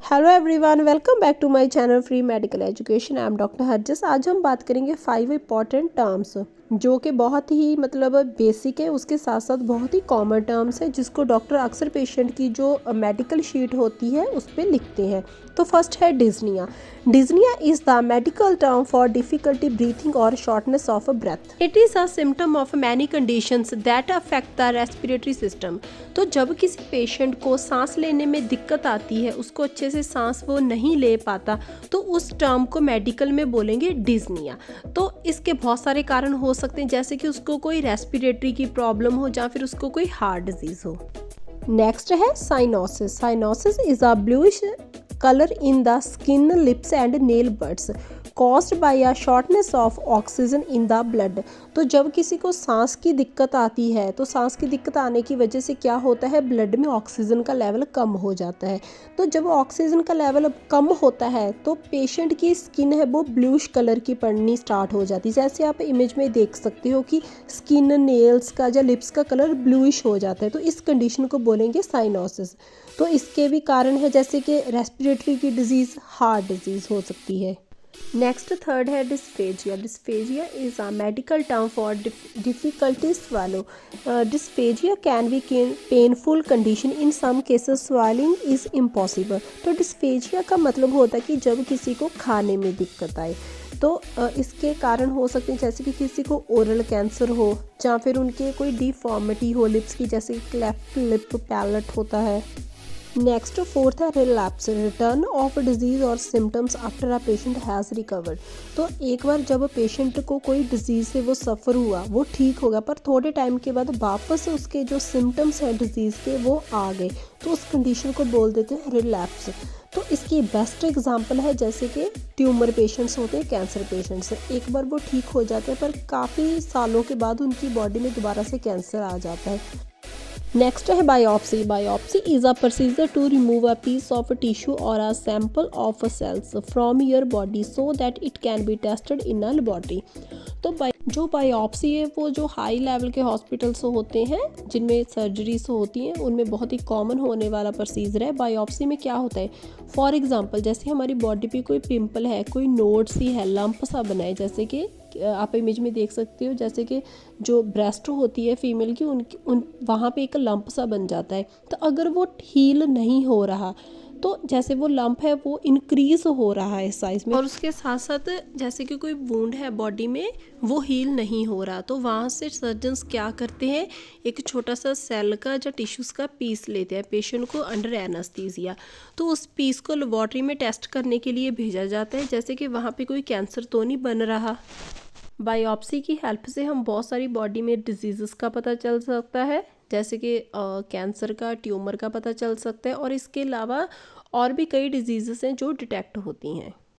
Hello everyone, welcome back to my channel free medical education. I am doctor Harjas. आज हम बात करेंगे 5 important terms जो कि बहुत ही बेसिक है, उसके साथ साथ बहुत ही कॉमन टर्म्स है जिसको डॉक्टर अक्सर पेशेंट की जो मेडिकल शीट होती है उस पर लिखते हैं। तो फर्स्ट है dyspnoea. Dyspnoea is the medical term for difficulty breathing और shortness of breath. It is a symptom of many conditions that affect the respiratory system. तो जब किसी पेशेंट को सांस लेने में दिक्कत आती है, उसको अच्छे से सांस वो नहीं ले पाता, तो उस टर्म को मेडिकल में बोलेंगे डिस्निया। तो इसके बहुत सारे कारण हो सकते हैं, जैसे कि उसको कोई रेस्पिरेटरी की प्रॉब्लम हो या फिर उसको कोई हार्ट डिजीज हो। नेक्स्ट है cyanosis. Cyanosis is a bluish color in the skin, lips and nail buds caused by a shortness of oxygen in the blood। तो जब किसी को सांस की दिक्कत आती है, तो सांस की दिक्कत आने की वजह से क्या होता है, ब्लड में ऑक्सीजन का लेवल कम हो जाता है। तो जब ऑक्सीजन का लेवल कम होता है तो पेशेंट की स्किन है वो ब्लूइश कलर की पड़नी स्टार्ट हो जाती है। जैसे आप इमेज में देख सकते हो कि स्किन, नेल्स का या लिप्स का कलर ब्लूइश हो जाता है, तो इस कंडीशन को बोलेंगे साइनोसिस। तो इसके भी कारण है, जैसे कि रेस्पिरेटरी की डिजीज़, हार्ट डिजीज़ हो सकती है। नेक्स्ट थर्ड है dysphagia. Dysphagia is a medical term for difficulty swallow. Dysphagia can be painful condition, in some cases swallowing is impossible. तो डिस्फेजिया का मतलब होता है कि जब किसी को खाने में दिक्कत आए, तो इसके कारण हो सकते हैं जैसे कि किसी को ओरल कैंसर हो या फिर उनके कोई डिफॉर्मिटी हो लिप्स की, जैसे क्लेफ्ट लिप पैलेट होता है। नेक्स्ट फोर्थ है रिलैप्स, रिटर्न ऑफ डिजीज़ और symptoms after a patient has recovered. तो एक बार जब पेशेंट को कोई डिजीज़ से वो सफ़र हुआ, वो ठीक होगा, पर थोड़े टाइम के बाद वापस उसके जो सिम्टम्स हैं डिजीज़ के वो आ गए, तो उस कंडीशन को बोल देते हैं रिलैप्स। तो इसकी बेस्ट एग्जांपल है जैसे कि ट्यूमर पेशेंट्स होते हैं, कैंसर पेशेंट्स, एक बार वो ठीक हो जाते हैं पर काफ़ी सालों के बाद उनकी बॉडी में दोबारा से कैंसर आ जाता है। नेक्स्ट है biopsy. Biopsy is a procedure to remove a piece of tissue और a sample of cells from your body so that it can be tested in a laboratory. तो जो बायोप्सी है वो जो हाई लेवल के hospitals होते हैं जिनमें सर्जरीज होती हैं, उनमें बहुत ही कॉमन होने वाला प्रोसीजर है। बायोप्सी में क्या होता है, फॉर एग्जांपल जैसे हमारी बॉडी पे कोई पिंपल है, कोई नोड सी है, लंप सा बना है, जैसे कि आप इमेज में देख सकते हो, जैसे कि जो ब्रेस्ट होती है फीमेल की, उन वहाँ पे एक लंप सा बन जाता है। तो अगर वो हील नहीं हो रहा, तो जैसे वो लंप है वो इंक्रीज हो रहा है साइज में, और उसके साथ साथ जैसे कि कोई वुंड है बॉडी में, वो हील नहीं हो रहा, तो वहाँ से सर्जन्स क्या करते हैं, एक छोटा सा सेल का या टिश्यूज़ का पीस लेते हैं पेशेंट को अंडर एनेस्थीसिया। तो उस पीस को लेबॉर्ट्री में टेस्ट करने के लिए भेजा जाता है, जैसे कि वहाँ पे कोई कैंसर तो नहीं बन रहा। बायोप्सी की हेल्प से हम बहुत सारी बॉडी में डिजीज़ का पता चल सकता है, जैसे कि कैंसर का, ट्यूमर का पता चल सकता है, और इसके अलावा और भी कई डिजीज़ हैं जो डिटेक्ट होती हैं।